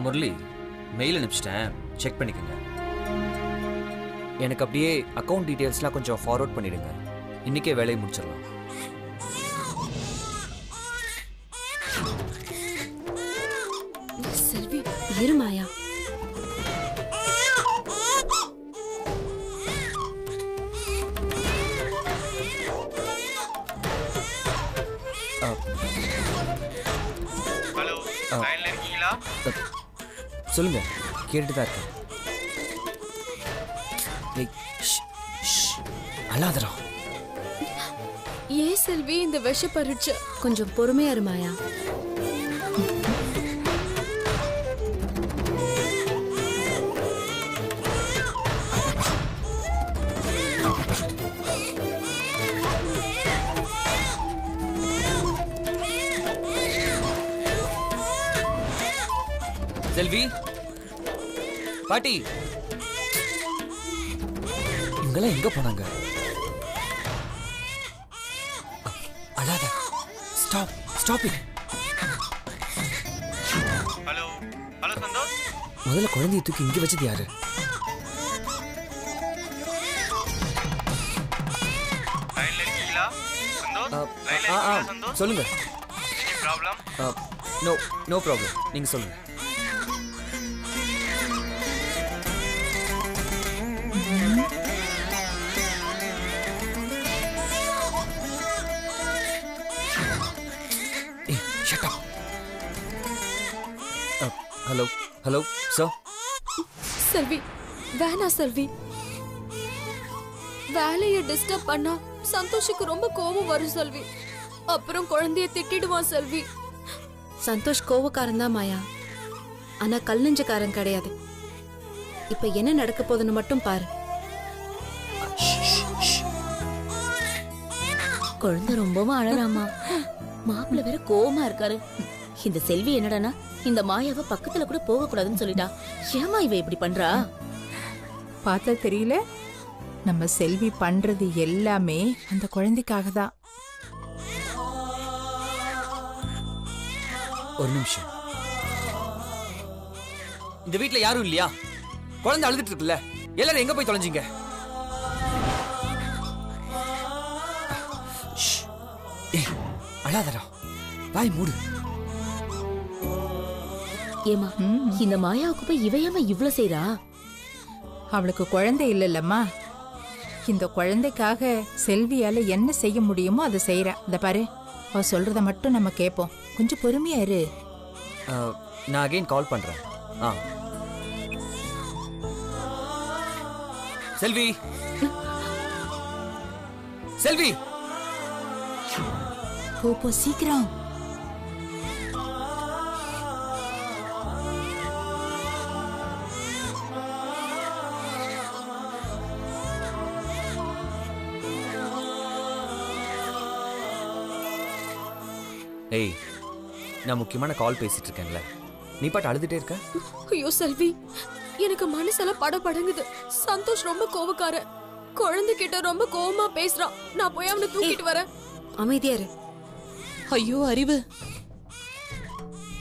Murali mail அனுப்பிச்சிட்டேன், check பண்ணிக்கோங்க. எனக்கு அப்படியே அக்கௌண்ட் டீட்டெயில்ஸ்லாம் கொஞ்சம் ஃபார்வர்ட் பண்ணிடுங்க. இன்னைக்கே வேலையை முடிச்சிடலாம். செல்வி இருமாயா. ஹலோ, லைன்ல இருக்கீங்களா? சொல்லுங்க, கேட்டுட்டு தான் இருக்கேன். அழாதடா. ஏன் செல்வி இந்த விஷ பரீட்சை? கொஞ்சம் பொறுமையா இருமாயா. செல்வி, பாட்டி, இவங்கெல்லாம் எங்க போனாங்க? அழாத. Stop, stop it. Hello hello Santosh, முதல்ல குழந்தையை தூக்கி இங்க வச்சது யாரு? லைன்ல இருக்கீங்களா சந்தோஷ்? லைன்ல இருக்கீங்களா சந்தோஷ்? சொல்லுங்க. Any problem? நோ ப்ராப்ளம், நீங்க சொல்லுங்க. Hello hello sir. செல்வி வேணா செல்வி. வேலையை டிஸ்டர்ப் பண்ணா சந்தோஷுக்கு ரொம்ப கோபம் வரும் செல்வி. அப்புறம் குழந்தைய திட்டிடுவான் செல்வி. சந்தோஷ் கோவக்காரன் தான் மாயா, ஆனா கல் நெஞ்சக்காரன் கிடையாது. இப்ப என்ன நடக்க போகுதுன்னு மட்டும் பாரு. குழந்தை ரொம்பவும் அழறாமா. மாப்பிள்ள வேற கோவமா இருக்காரு. இந்த செல்வி என்னடானா இந்த மாயாவை பக்கத்துல கூட போக கூடாதுன்னு சொல்லிட்டா. ஏமா இவ இப்படி பண்றா? பார்த்தா தெரியல, நம்ம செல்வி பண்றது எல்லாமே அந்த குழந்தைக்காக தான். ஒரு நிமிஷம். இந்த வீட்ல யாரும் இல்லையா? குழந்தை அழுதுட்டு இருக்குல்ல, எல்லாரும் எங்க போய் தொலைஞ்சீங்க? அழாதடா, வாய் மூடு. ஏமா இந்த மாயாவுக்கு போய் இவையாம இவ்வளவு செய்றா? அவளுக்கு குழந்தை இல்லல்லம்மா. இந்த குழந்தைக்காக செல்வியால என்ன செய்ய முடியுமோ அதை செய்யறா. இத பாரு, அவ சொல்றத மட்டும் நம்ம கேட்போம். கொஞ்சம் பொறுமையா இரு. நான் அகைன் கால் பண்றேன். செல்வி, செல்வி, போ சீக்கிரம். ஏய், நான் முக்கியமான கால் பேசிட்டு இருக்கேன்ல, நீ பாட்டு அழுதுட்டே இருக்க. ஐயோ செல்வி, எனக்கு மனசெல்லாம் படபடங்குது. சந்தோஷ் ரொம்ப கோவக்கார. குழந்தை கிட்ட ரொம்ப கோவமா பேசுறான். நான் போய் அவனை தூக்கிட்டு வரேன். அமைதியா இரு. ஐயோ அறிவு,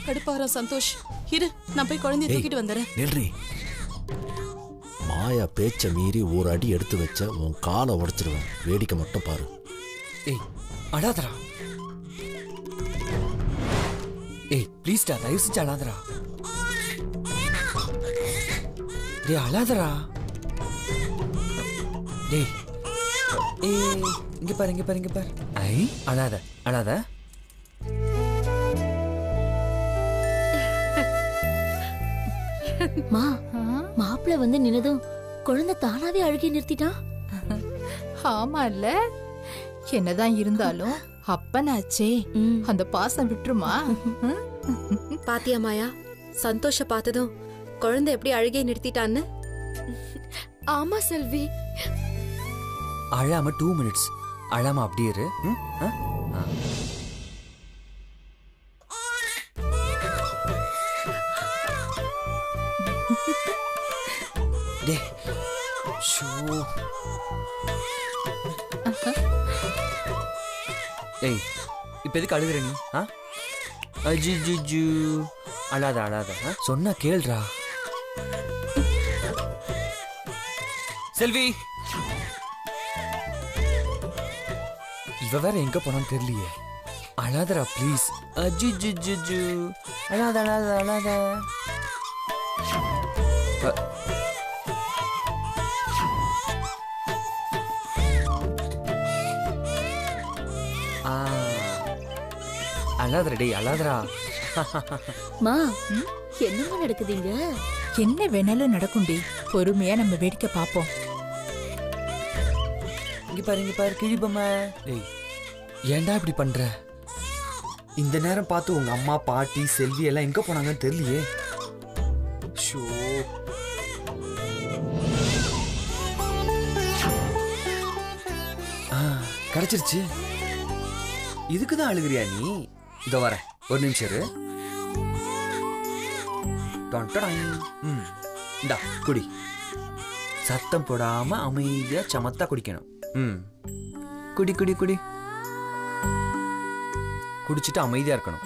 கடுப்பாரா சந்தோஷ். இரு, நான் போய் குழந்தைய தூக்கிட்டு வந்துடுறேன். நில்றி. மாயா பேச்ச மீறி ஒரு அடி எடுத்து வச்ச உன் காலை உடைச்சிருவேன். வேடிக்கை மட்டும் பாரு. ஏய், அழாதடா. ஏய் ப்ளீஸ்டா, தயவு செஞ்சு அழாதடா. டேய் அழாதடா. டேய், ஏய் இங்க பாரு, இங்க பாரு, இங்க பாரு. ஐ அழாத, அழாத. மாப்பிள்ள வந்து நின்னதும் குழந்தை தானாவே அழுகி நிறுத்திட்டான். ஆமா இல்ல, என்னதான் இருந்தாலும் அப்பனாச்சே, அந்த பாசம் விட்டுருமா? பாத்தியா மாயா, சந்தோஷ பார்த்ததும் குழந்தை எப்படி அழுகை நிறுத்திட்டான்னு? ஆமா செல்வி. அழாம 2 minutes. அழாம அப்படியே இரு. டேய் ஷோ. ஏய், இப்ப எதுக்கு அழுகுற நீ? அஜிஜிஜு அழாத அழாத சொன்னா கேள்றா. செல்வி இவ வேற எங்க போனான்னு தெரியலையே. அழாதரா ப்ளீஸ். அஜிஜிஜிஜு அழாத அழாத அழாத. அழாதரா டேய் அழாதரா. மா என்னமா நடக்குதுங்க? என்ன வேணாலும் நடக்கும்டி, பொறுமையா நம்ம வேடிக்கை பார்ப்போம். இங்க பாரு கிழிப்பம்மா. டேய் ஏன்டா இப்படி பண்ற? இந்த நேரம் பார்த்து உங்க அம்மா பாட்டி செல்வி எல்லாம் எங்க போனாங்கன்னு தெரியலையே. ஷோ கிடைச்சிருச்சு. இதுக்குதான் அழுகிறியா நீ? இதோ வர ஒரு நிமிஷம் இரு. இந்தா குடி. சத்தம் போடாம அமைதியா சமத்தா குடிக்கணும். குடி குடி குடி. குடிச்சிட்டு அமைதியா இருக்கணும்.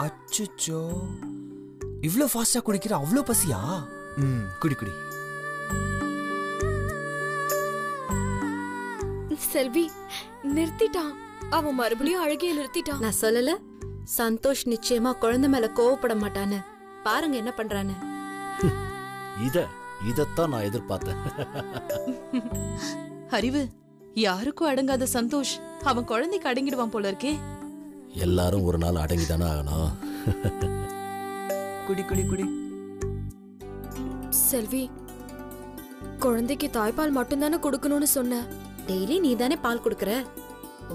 அச்சோ இவ்ளோ ஃபாஸ்டா குடிக்கிற? அவ்வளோ பசியா? குடி குடி. செல்வி நிறுத்திட்டான். அவன் மறுபடியும் அழகிய நிறுத்திட்டான். நான் சொல்லல, சந்தோஷ் நிச்சயமா குழந்தை மேல கோவப்பட மாட்டான்னு. பாருங்க என்ன பண்றான்னு. இதத்தான் நான் எதிர்பார்த்தேன். அறிவு, யாருக்கும் அடங்காத சந்தோஷ் அவன் குழந்தைக்கு அடங்கிடுவான் போல இருக்கே. எல்லாரும் ஒரு நாள் அடங்கிதானே ஆகணும். குடி குடி குடி. செல்வி, குழந்தைக்கு தாய்ப்பால் மட்டும்தானே கொடுக்கணும்னு சொன்ன. டெய்லி நீ தானே பால் கொடுக்கற.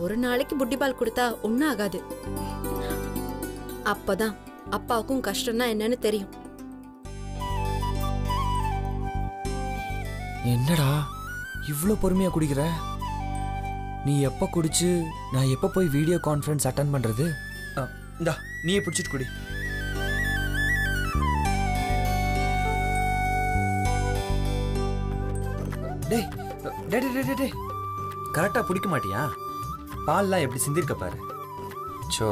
ஒரு நாளைக்கு புட்டி பால் கொடுத்தா ஒன்னும் ஆகாது. அப்பதான் அப்பாவுக்கும் கஷ்டம்னா என்னன்னு தெரியும். என்னடா இவ்ளோ பொறுமையா குடிக்கிற? நீ எப்ப குடிச்சு நான் எப்ப போய் வீடியோ கான்ஃபரன்ஸ் அட்டெண்ட் பண்றது? இந்தா நீயே பிடிச்சிட்டு குடி. டேய் டேய் டேய் டேய் கரெக்டா பிடிக்க மாட்டியா? பால்லாம் எப்படி சிந்திருக்க பாரு. சோ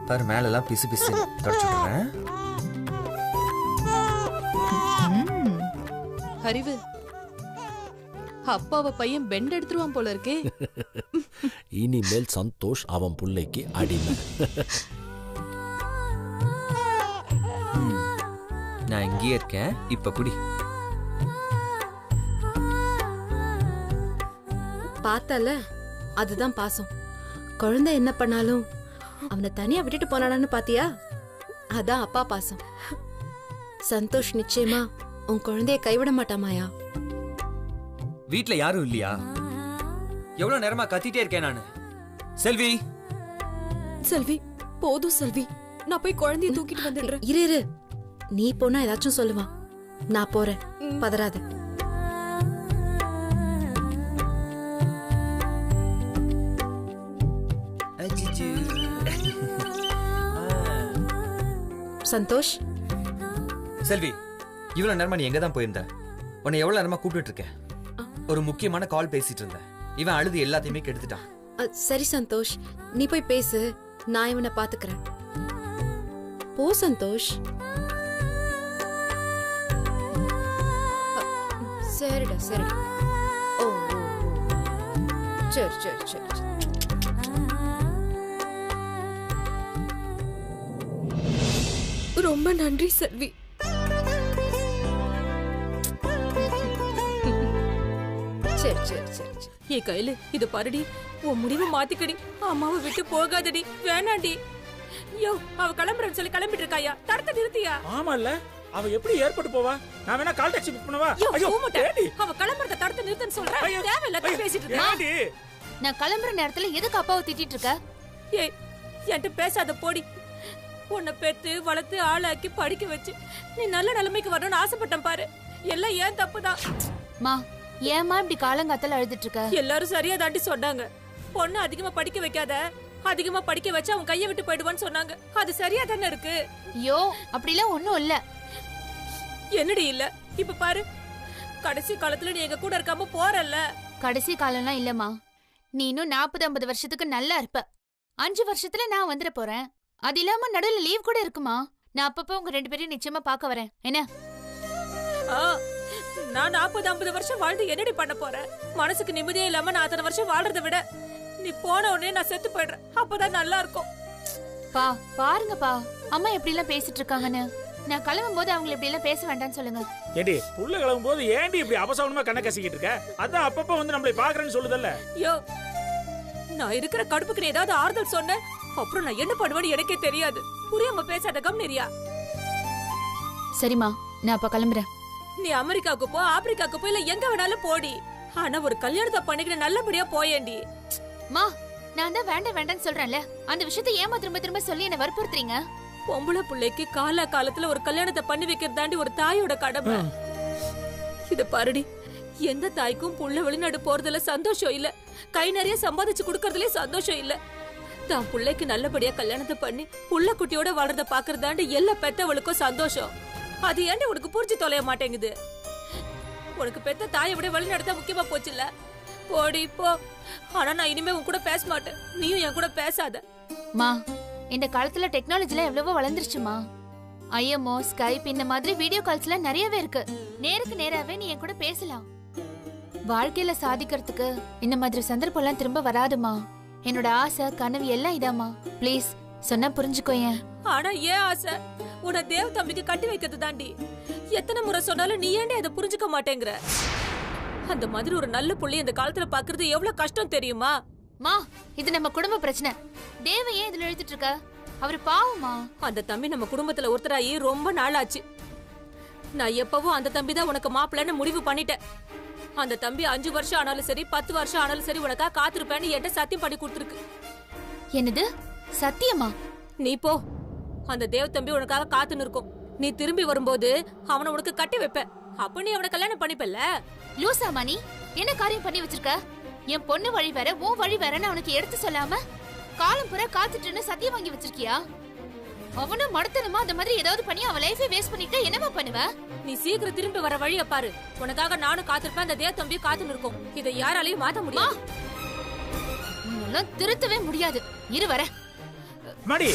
பாரு மேலெல்லாம் பிசு பிசு தொடச்சுடுறேன். அறிவு, அப்பாவை பையன் பெண்ட் எடுத்துருவான் போல இருக்கே. இனிமேல் சந்தோஷ் அவன் புள்ளைக்கு அடிமை. நான் இங்கேயே இருக்கேன், இப்ப குடி. பார்த்தல, அதுதான் பாசம். குழந்தை என்ன பண்ணாலும் அவனை தனியா விட்டுட்டு போனானு பாத்தியா? அதான் அப்பா பாசம். சந்தோஷ் நிச்சயமா உன் குழந்தைய கைவிட மாட்டாமாயா. வீட்ல யாரும் இல்லையா? எவ்வளவு நேரமா கத்திட்டே இருக்கேன் நானு. செல்வி செல்வி போதும் செல்வி, நான் போய் குழந்தைய தூக்கிட்டு வந்துடுறேன். இரு இரு, நீ போனா ஏதாச்சும் சொல்லுவான். நான் போறேன், பதறாத. சந்தோஷ், செல்வி இவ்வளவு நேரமா நீ எங்க தான் போயிருந்த? உன்னை எவ்வளவு நேரமா கூப்பிட்டு இருக்கேன். ஒரு முக்கியமான கால் பேசிட்டு இருந்தேன். இவன் அழுது எல்லாத்தையுமே கெடுத்துட்டான். சரி சந்தோஷ், நீ போய் பேசு, நான் இவனை பாத்துக்கிறேன். போ சந்தோஷ். சரிடா சரிடா. ஓ சரி சரி சரி. ரொம்ப நன்றி செல்வி. சரி சரி சரி. ஏ கையில இது பாருடி, உன் முடிவை மாத்திக்கடி. அம்மாவை விட்டு போகாதடி, வேணாண்டி. யோ அவ கிளம்புறன்னு சொல்லி கிளம்பிட்டு இருக்காயா? தடுத்து நிறுத்தியா? ஆமால்ல, அவ எப்படி ஏற்பட்டு போவா? நான் வேணா கால் டாக்ஸி புக் பண்ணவா? ஐயோ அவ கிளம்புறத தடுத்து நிறுத்துன்னு சொல்றேன். தேவையில்லாத பேசிட்டு இருக்க. நான் கிளம்புற நேரத்துல எதுக்கு அப்பாவை திட்டிட்டு இருக்க? ஏய் என்கிட்ட பேசாத போடி. உன்னை பெத்து வளர்த்து ஆளாக்கி படிக்க வச்சு நீ நல்ல நிலைமைக்கு வரணும்னு ஆசைப்பட்டேன் பாரு. எல்லாம் ஏன் தப்புதான். மா ஏமா இப்படி காலங்காத்தால அழுதுட்டு இருக்க? எல்லாரும் சரியா தாண்டி சொன்னாங்க. பொண்ணு அதிகமா படிக்க வைக்காத, அதிகமா படிக்க வச்சா அவன் கையை விட்டு போயிடுவான்னு சொன்னாங்க. அது சரியா தானே இருக்கு? ஐயோ அப்படிலாம் ஒண்ணும் இல்ல. என்னடி இல்ல? இப்ப பாரு, கடைசி காலத்துல நீ எங்க கூட இருக்காம போறல்ல. கடைசி காலம்லாம் இல்லம்மா. நீ இன்னும் 40-50 வருஷத்துக்கு நல்லா இருப்ப. 5 வருஷத்துல நான் வந்துட போறேன். அது இல்லாம நடுவுல லீவ் கூட இருக்குமா? நான் அப்பப்போ உங்க 2 பேரையும் நிச்சயமா பார்க்க வரேன். என்ன? நான் 40-50 வருஷம் வாழ்ந்து என்னடி பண்ண போறேன்? மனசுக்கு நிம்மதியே இல்லாம நான் அத்தனை வருஷம் வாழ்றதை விட நீ போன உடனே நான் செத்து போயிடுறேன். அப்பதான் நல்லா இருக்கும். பா பாருங்கப்பா, அம்மா எப்படி எல்லாம் பேசிட்டு இருக்காங்கன்னு. நான் கிளம்பும் போது அவங்களை இப்படி எல்லாம் பேச வேண்டாம்னு சொல்லுங்க. ஏடி புள்ள கிளம்பும் போது ஏண்டி இப்படி அபசகுனமா கண்ணை கசிக்கிட்டு இருக்க? அதான் அப்பப்ப வந்து நம்மளை பாக்குறேன்னு சொல்லுதல்ல. யோ, நான் இருக்கிற கடுப்புக்கு நீ ஏதாவது ஆறுதல் சொன்ன அப்புறம் நான் என்ன பண்ணுவேன்னு எனக்கே தெரியாது. புரியாம பேசாத, கம்னரியா. சரிம்மா, நான் அப்ப கிளம்புறேன். நீ அமெரிக்காவுக்கு போ, ஆப்பிரிக்காவுக்கு போ, இல்ல எங்க வேணாலும் போடி. ஆனா ஒரு கல்யாணத்தை பண்ணிக்கிற நல்லபடியா போயேண்டி. மா, நான் தான் வேண்டாம் வேண்டாம்னு சொல்றேன்ல, அந்த விஷயத்தை ஏமா திரும்ப திரும்ப சொல்லி என்ன வற்புறுத்துறீங்க? பொம்பளை பிள்ளைக்கு காலத்துல ஒரு கல்யாணத்தை பண்ணி வைக்கிறதாண்டி ஒரு தாயோட கடமை. இத பாருடி, எந்த தாய்க்கும் புள்ள வெளிநாடு போறதுல சந்தோஷம் இல்ல, கை நிறைய சம்பாதிச்சு குடுக்கறதுலயே சந்தோஷம் இல்ல. தான் பிள்ளைக்கு நல்லபடியா கல்யாணத்தை பண்ணி புள்ள குட்டியோட வளர்றத பாக்குறதாண்டி எல்லா பெத்தவளுக்கும் சந்தோஷம். அது ஏண்டி உனக்கு புரிஞ்சு தொலைய மாட்டேங்குது? உனக்கு பெத்த தாயை விட வெளிநாடு முக்கியமா போச்சுல்ல. போடி போ. ஆனா நான் இனிமே உன் கூட பேச மாட்டேன், நீயும் என் கூட பேசாத. மா, இந்த காலத்துல டெக்னாலஜில எவ்வளவோ வளர்ந்துருச்சுமா. ஐஎம்ஓ, ஸ்கைப் இந்த மாதிரி வீடியோ கால்ஸ்ல நிறையவே இருக்கு. நேருக்கு நேராவே நீ என் கூட பேசலாம். வாழ்க்கையில சாதிக்கிறதுக்கு இந்த மாதிரி சந்தர்ப்பம் எல்லாம் திரும்ப வராதுமா. என்னோட ஆசை கனவு எல்லாம் இதாமா. ப்ளீஸ் சொன்னா புரிஞ்சுக்கோயேன். ஆனா ஏன் ஆசை? உன்னை தேவ தம்பிக்கு கட்டி வைக்கிறது தாண்டி. எத்தனை முறை சொன்னாலும் நீ ஏன்டே அதை புரிஞ்சுக்க மாட்டேங்கிற? அந்த மாதிரி ஒரு நல்ல புள்ளி இந்த காலத்துல பாக்குறது எவ்வளவு கஷ்டம் தெரியுமா? மா, இது நம்ம குடும்ப பிரச்சனை. தேவ ஏன் இதுல எழுதிட்டு இருக்க? அவரு பாவமா. அந்த தம்பி நம்ம குடும்பத்துல ஒருத்தராயி ரொம்ப நாள் ஆச்சு. நான் எப்பவும் அந்த தம்பி தான் உனக்கு மாப்பிள்ளைன்னு முடிவு பண்ணிட்டேன். அந்த தம்பி 5 வருஷம் ஆனாலும் சரி, 10 வருஷம் ஆனாலும் சரி உனக்கா காத்திருப்பேன்னு என்கிட்ட சத்தியம் பண்ணி கொடுத்துருக்கு. என்னது சத்தியமா? நீ போ, அந்த தேவ தம்பி உனக்காக காத்துன்னு இருக்கும். நீ திரும்பி வரும்போது அவனை உனக்கு கட்டி வைப்ப. அப்ப நீ அவனை கல்யாணம் பண்ணிப்பல்ல. லூசாமா நீ? என்ன காரியம் பண்ணி வச்சிருக்க? என் பொண்ணு வழி வேற, உன் வழி வேறன்னு அவனுக்கு எடுத்து சொல்லாம காலம் பூரா காத்துட்டுன்னு சத்தியம் வாங்கி வச்சிருக்கியா? அவனும் மடத்தனமா அந்த மாதிரி ஏதாவது பண்ணி அவன் லைஃபை வேஸ்ட் பண்ணிட்டு என்னமா பண்ணுவ? நீ சீக்கிரம் திரும்பி வர வழிய பாரு. உனக்காக நானும் காத்திருப்பேன், அந்த தேவ தம்பியும் காத்துன்னு இருக்கும். இதை யாராலையும் மாத்த முடியும். திருத்தவே முடியாது. இரு வர மடி.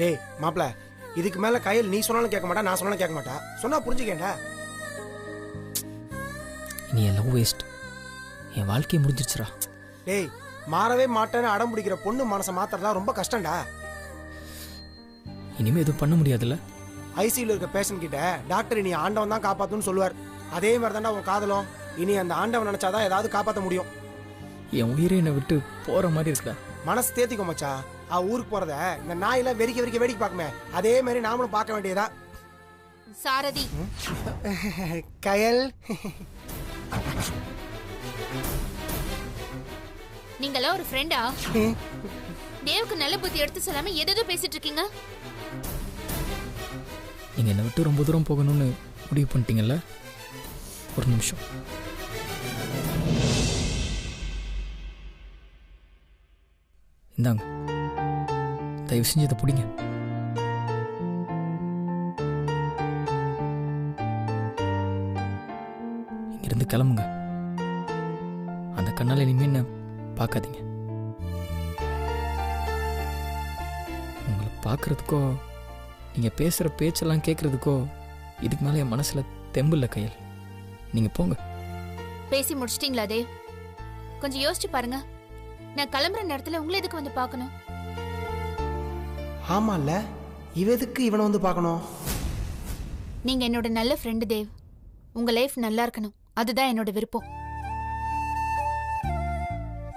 டேய் மாப்ள, இதுக்கு மேல கையில் நீ சொன்னாலும் கேட்க மாட்டா, நான் சொன்னாலும் கேட்க மாட்டா. சொன்னா புரிஞ்சுக்கேண்டா. நீ எல்லாம் வேஸ்ட். என் வாழ்க்கையை முடிஞ்சிருச்சுடா. டேய், மாறவே மாட்டேன்னு அடம் பிடிக்கிற பொண்ணு மனசை மாத்துறதா ரொம்ப கஷ்டம்டா. இனிமே எதுவும் பண்ண முடியாதுல்ல. ஐசியூல இருக்க பேஷண்ட் கிட்ட டாக்டர் இனி ஆண்டவன் தான் காப்பாத்துன்னு சொல்லுவார். அதே மாதிரி தான்டா உன் காதலும். இனி அந்த ஆண்டவன் நினைச்சாதான் ஏதாவது காப்பாற்ற முடியும். என் உயிரை என்னை விட்டு போற மாதிரி இருக்குடா. மனசு தேத்திக்கோ மச்சா. ஊருக்கு போறத இந்த நாயில வெறிக்க வெறிக்க வேடிக்கை பார்க்குமே, அதே மாதிரி நாமளும் பார்க்க வேண்டியதா. சாரதி கயல், நீங்களா ஒரு ஃப்ரெண்டா? தேவுக்கு நல்ல புத்தி எடுத்து சொல்லாம எதோ பேசிட்டு இருக்கீங்க. நீங்க என்னை விட்டு ரொம்ப தூரம் போகணும்னு முடிவு பண்ணிட்டீங்கல்ல? ஒரு நிமிஷம். இந்தாங்க, தயவு செஞ்சு இதை பிடிங்க. இங்கிருந்து கிளம்புங்க. அந்த கண்ணால் இனிமே என்ன பார்க்காதீங்க. உங்களை பார்க்கறதுக்கோ நீங்கள் பேசுகிற பேச்செல்லாம் கேட்குறதுக்கோ இதுக்கு மேலே என் மனசில் தெம்பில்ல கையில். நீங்கள் போங்க. பேசி முடிச்சிட்டீங்களா தேவ்? கொஞ்சம் யோசிச்சு பாருங்க. நான் கிளம்புற நேரத்தில் உங்களை எதுக்கு வந்து பார்க்கணும்? ஆமால, இவ எதுக்கு இவனை வந்து பார்க்கணும்? நீங்க என்னோட நல்ல ஃப்ரெண்டு தேவ். உங்க லைஃப் நல்லா இருக்கணும், அதுதான் என்னோட விருப்பம்.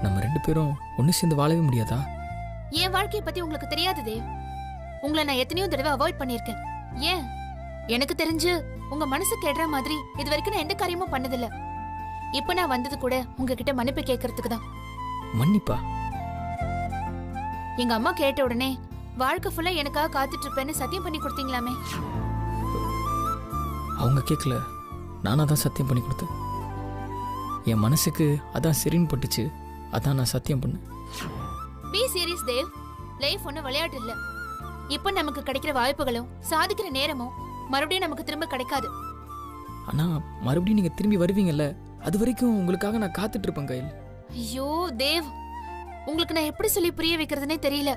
நம்ம 2 பேரும் ஒன்று சேர்ந்து வாழவே முடியாதா? என் வாழ்க்கையை பத்தி உங்களுக்கு தெரியாது தேவ். உங்களை நான் எத்தனையோ தடவை அவாய்ட் பண்ணியிருக்கேன். ஏன்? எனக்கு தெரிஞ்சு உங்க மனசு கெடுற மாதிரி இது வரைக்கும் நான் எந்த காரியமும் பண்ணதில்ல. இப்ப நான் வந்தது கூட உங்ககிட்ட மன்னிப்பு கேட்கறதுக்கு தான். மன்னிப்பா? எங்க அம்மா கேட்ட உடனே வாழ்க்கை ஃபுல்லா எனக்காக காத்துட்டு இருப்பேன்னு சத்தியம் பண்ணி கொடுத்தீங்களாமே. அவங்க கேட்கல, நானா தான் சத்தியம் பண்ணி கொடுத்தேன். என் மனசுக்கு அதான் சரின்னு பட்டுச்சு, அதான் நான் சத்தியம் பண்ணேன். B serious Dev. லைஃப் ஒன்னும் விளையாட்டு இல்ல. இப்ப நமக்கு கிடைக்கிற வாய்ப்புகளும் சாதிக்கிற நேரமும் மறுபடியும் நமக்கு திரும்ப கிடைக்காது. ஆனா மறுபடியும் நீங்க திரும்பி வருவீங்கல்ல, அது வரைக்கும் உங்களுக்காக நான் காத்துட்டு இருப்பேன் கையில். ஐயோ தேவ், உங்களுக்கு நான் எப்படி சொல்லி புரிய வைக்கிறதுனே தெரியல.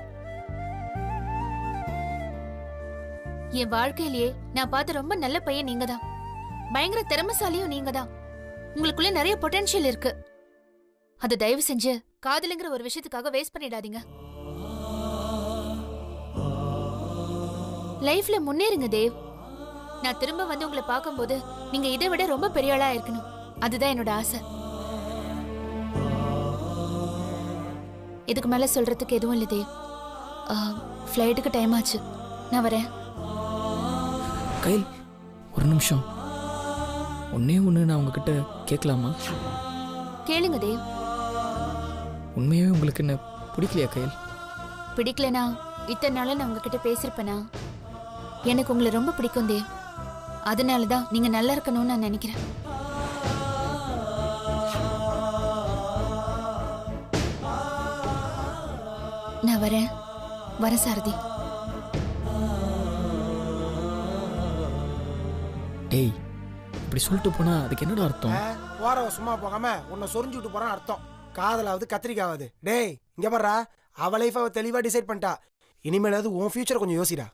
என் வாழ்க்கையிலேயே நான் பார்த்த ரொம்ப நல்ல பையன் நீங்க தான். பயங்கர திறமைசாலியும் நீங்க தான். உங்களுக்குள்ள நிறைய பொட்டன்ஷியல் இருக்கு. அதை தயவு செஞ்சு காதலுங்கிற ஒரு விஷயத்துக்காக வேஸ்ட் பண்ணிடாதீங்க. லைஃப்ல முன்னேறுங்க தேவ். நான் திரும்ப வந்து உங்களை பார்க்கும்போது நீங்க இதை விட ரொம்ப பெரிய ஆளா இருக்கணும். அதுதான் என்னோட ஆசை. இதுக்கு மேல சொல்றதுக்கு எதுவும் இல்லை தேவ். ஃப்ளைட்டுக்கு டைம் ஆச்சு, நான் வரேன். கையில் ஒரு நிமிஷம், ஒன்னே ஒன்று நான் உங்ககிட்ட கேட்கலாமா? கேளுங்க தேவ். உண்மையாவே உங்களுக்கு என்ன பிடிக்கலையா கையில்? பிடிக்கலனா இத்தனை நாள நான் உங்ககிட்ட பேசிருப்பேனா? எனக்கு உங்களை ரொம்ப பிடிக்கும் தேவ். அதனாலதான் நீங்க நல்லா இருக்கணும்னு நான் நினைக்கிறேன். நான் வரேன் சாரதி. டேய், இப்படி சொல்லிட்டு போனா அதுக்கு என்னடா அர்த்தம்? போறவ சும்மா போகாம உன்னை சொரிஞ்சு விட்டு போறான்னு அர்த்தம். காதலாவது கத்திரிக்காவது. டேய் இங்க பாரு, அவ லைஃப் அவ தெளிவா டிசைட் பண்ணிட்டா. இனிமேலாவது உன் ஃபியூச்சர் கொஞ்சம் யோசிடா.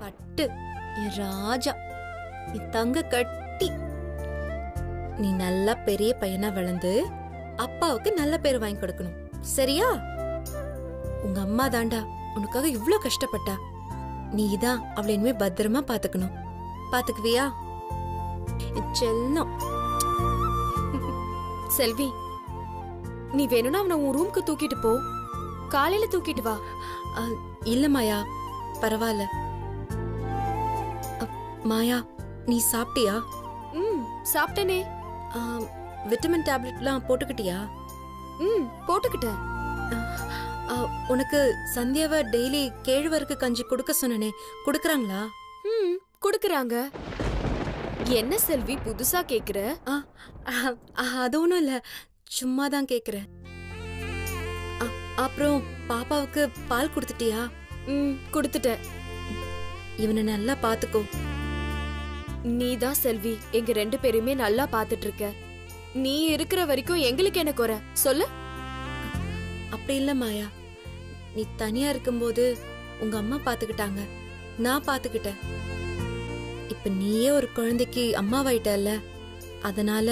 பட்டு ராஜா, நீ தங்க கட்டி, நீ நல்லா பெரிய பையனா வளர்ந்து அப்பாவுக்கு நல்ல பேர் வாங்கி கொடுக்கணும். சரியா? உங்க அம்மா தாண்டா உனக்காக இவ்ளோ கஷ்டப்பட்டா. நீ தான் அவளை இனிமே பத்திரமா பாத்துக்கணும். பாத்துக்குவியா செல்லம்? செல்வி, நீ வேணும்னா அவனை உன் ரூம்க்கு தூக்கிட்டு போ. காலையில தூக்கிட்டு வா. இல்ல மாயா, பரவாயில்ல. மாயா, நீ சாப்பிட்டியா? சாப்பிட்டனே. விட்டமின் டேப்லெட்லாம் போட்டுக்கிட்டியா? போட்டுக்கிட்டேன். உனக்கு சந்தியாவை டெய்லி கேழ்வரகு கஞ்சி கொடுக்க சொன்னனே, கொடுக்கறாங்களா? கொடுக்கறாங்க. என்ன செல்வி புதுசா கேக்குற? அது ஒண்ணும் இல்ல, சும்மா தான் கேக்குறேன். அப்புறம் பாப்பாவுக்கு பால் கொடுத்துட்டியா? கொடுத்துட்டேன். இவனை நல்லா பாத்துக்கோ. நீதான் செல்வி எங்க 2 பேருமே நல்லா பாத்துட்டு இருக்க. நீ இருக்கிற வரைக்கும் எங்களுக்கு என்ன குறை சொல்லு? அப்படி இல்ல மாயா, நீ தனியா இருக்கும்போது உங்க அம்மா பாத்துக்கிட்டாங்க, நான் பாத்துக்கிட்டேன். இப்ப நீயே ஒரு குழந்தைக்கு அம்மாவாயிட்டல்ல, அதனால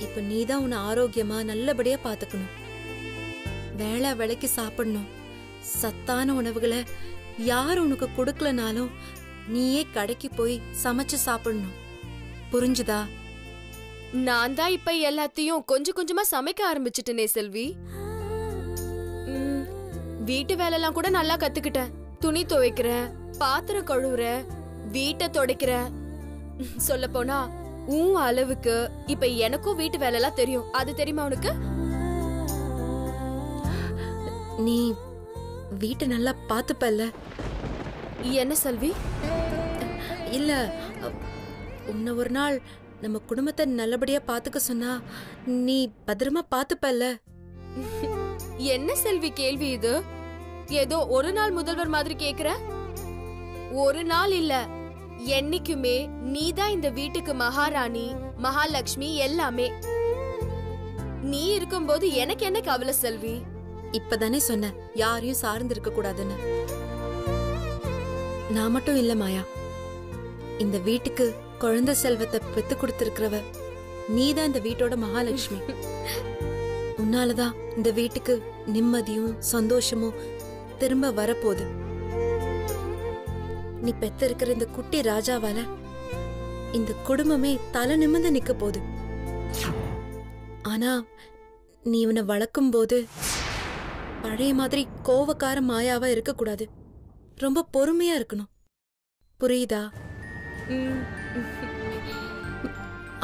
இப்ப நீதான் உன்னை ஆரோக்கியமா நல்லபடியா பாத்துக்கணும். வேளை வேளைக்கு சாப்பிடணும். சத்தான உணவுகளை யார் உனக்கு கொடுக்கலனாலும் நீயே கடைக்கு போய் சமைச்சு சாப்பிடணும். புரிஞ்சுதா? நான் தான் இப்ப எல்லாத்தையும் கொஞ்சம் கொஞ்சமா சமைக்க ஆரம்பிச்சிட்டேனே செல்வி. வீட்டு வேலைலாம் கூட நல்லா கத்துக்கிட்டேன். துணி துவைக்கிறேன், பாத்திரம் கழுவுறேன், வீட்டை துடைக்கிறேன். சொல்ல போனா உன் அளவுக்கு இப்ப எனக்கும் வீட்டு வேலை எல்லாம் தெரியும். அது தெரியுமா உனக்கு? நீ வீட்டை நல்லா பாத்துப்பல்ல? என்ன செல்வி? இல்ல, உன்னை ஒரு நாள் நம்ம குடும்பத்தை நல்லபடியா பாத்துக்க சொன்னா நீ பத்திரமா பாத்துப்பல்ல? என்ன செல்வி கேள்வி இது? ஏதோ ஒரு நாள் முதல்வர் மாதிரி கேக்குற. ஒரு நாள் இல்ல, என்னைக்குமே நீதான் இந்த வீட்டுக்கு மகாராணி, மகாலட்சுமி, எல்லாமே. நீ இருக்கும்போது எனக்கு என்ன கவலை செல்வி? இப்பதானே சொன்ன யாரையும் சார்ந்து இருக்க கூடாதுன்னு. நான் மட்டும் இல்ல மாயா, இந்த வீட்டுக்கு குழந்தை செல்வத்தை பெத்து கொடுத்திருக்கிறவ நீதான் இந்த வீட்டோட மகாலட்சுமி. உன்னாலதான் இந்த வீட்டுக்கு நிம்மதியும் சந்தோஷமும் திரும்ப வரப்போகுது. நீ பெத்த இருக்கிற இந்த குட்டி ராஜாவால இந்த குடும்பமே தலை நிமிர்ந்து நிக்க போகுது. ஆனா நீ இவனை வளர்க்கும் போது பழைய மாதிரி கோவக்கார மாயாவா இருக்க கூடாது. ரொம்ப பொறுமையா இருக்கணும். புரியுதா?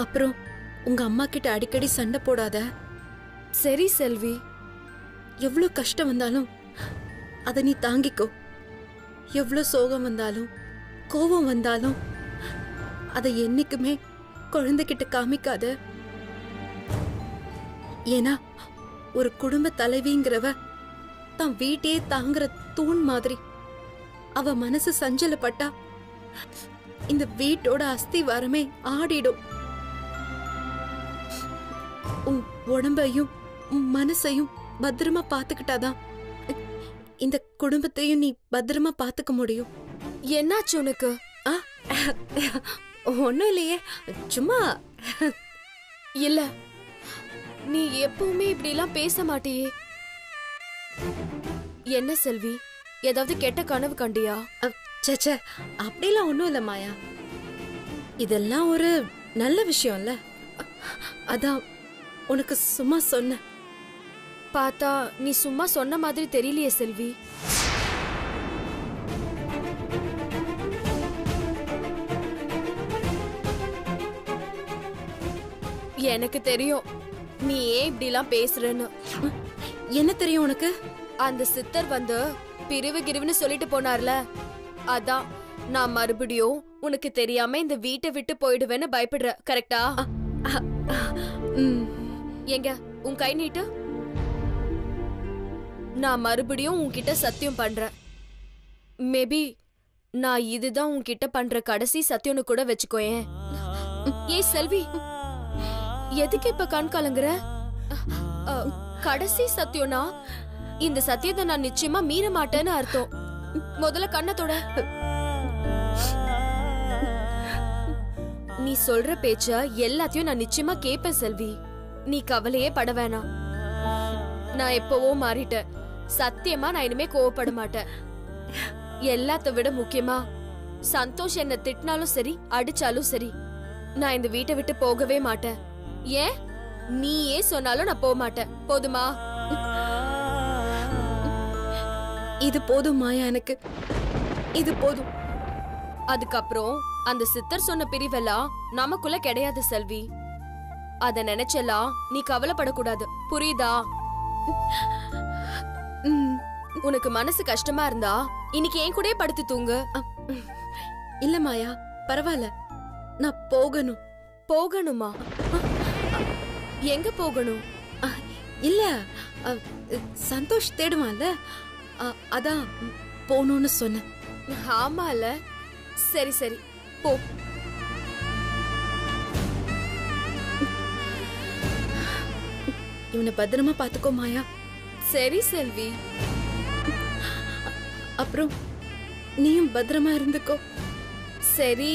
அப்புறம் உங்க அம்மா கிட்ட அடிக்கடி சண்டை போடாத. சரி செல்வி. எவ்வளவு கஷ்டம் வந்தாலும் அத நீ தாங்கிக்கோ. எவ்வளவு சோகம் வந்தாலும் கோபம் வந்தாலும் அதை என்னைக்குமே குழந்தைகிட்ட காமிக்காத. ஏன்னா ஒரு குடும்ப தலைவிங்கிறவ தான் வீட்டையே தாங்குற தூண் மாதிரி. அவ மனசு சஞ்சலப்பட்டா இந்த வீட்டோட அஸ்திவாரமே ஆடிடும். உன் உடம்பையும் உன் மனசையும் பத்திரமா பாத்துக்கிட்டாதான் இந்த குடும்பத்தையும் நீ பத்திரமா பாத்துக்க முடியும். என்னாச்சு உனக்கு? ஒண்ணும் இல்லையே, சும்மா. இல்ல, நீ எப்பவுமே இப்படி எல்லாம் பேச மாட்டியே. என்ன செல்வி, ஏதாவது கெட்ட கனவு கண்டியா? சே, அப்படிலாம் ஒண்ணும் இல்ல மாயா. இதெல்லாம் ஒரு நல்ல விஷயம்ல, அதான் உனக்கு சும்மா சொன்ன. பார்த்தா நீ சும்மா சொன்ன மாதிரி தெரியலையே செல்வி. எனக்கு தெரியும் நீ ஏன் இப்படி எல்லாம் பேசுறன்னு. என்ன தெரியும் உனக்கு? அந்த சித்தர் வந்து பிரிவு கிரிவுன்னு சொல்லிட்டு போனார்ல, அதான் நான் மறுபடியும் உனக்கு தெரியாம இந்த வீட்டை விட்டு போயிடுவேன்னு பயப்படுற. கரெக்டா? எங்க உன் கை நீட்டு. நான் மறுபடியும் உன்கிட்ட சத்தியம் பண்றேன். மேபி நான் இதுதான் உன்கிட்ட பண்ற கடைசி சத்தியம்னு கூட வச்சுக்கோயேன். ஏய் செல்வி, எதுக்கு இப்ப கண் கலங்குற? கடைசி சத்தியம்னா இந்த சத்தியத்தை நான் நிச்சயமா மீற மாட்டேன்னு அர்த்தம். முதல்ல கண்ணத்தோட. நீ சொல்ற பேச்ச எல்லாத்தையும் நான் நிச்சயமா கேட்பேன் செல்வி. நீ கவலையே பட வேணாம். நான் எப்பவோ மாறிட்டேன். சத்தியமா நான் இனிமே கோவப்பட மாட்டேன். எல்லாத்த விட முக்கியமா சந்தோஷ் என்ன திட்டினாலும் சரி அடிச்சாலும் சரி நான் இந்த வீட்டை விட்டு போகவே மாட்டேன். ஏன் நீயே சொன்னாலும் நான் போக மாட்டேன். போதுமா? இது போதும் மாயா, எனக்கு இது போதும். அதுக்கப்புறம் அந்த சித்தர் சொன்ன பிரிவெல்லாம் நமக்குள்ள கிடையாது செல்வி. அத நினைச்செல்லாம் நீ கவலைப்படக்கூடாது, புரியுதா? உனக்கு மனசு கஷ்டமா இருந்தா இன்னைக்கு என் கூடயே படுத்து தூங்கு. இல்ல மாயா, பரவாயில்ல, நான் போகணும். போகணுமா? எங்க போகணும்? இல்ல, சந்தோஷ் தேடுவான்ல, அதான் போகணும்னு சொன்னேன். ஆமால, சரி சரி போ. இவனை பத்திரமா பாத்துக்கோ மாயா. சரி செல்வி. அப்புறம் நீயும் பத்திரமா இருந்துக்கோ. சரி,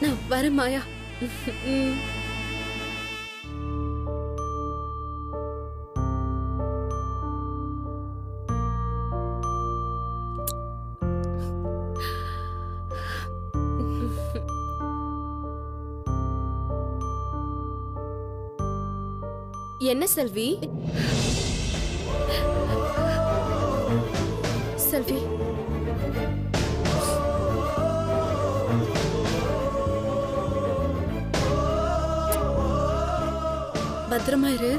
நான் வரேன் மாயா. என்ன செல்வி? செல்வி, பத்திரமா இரு.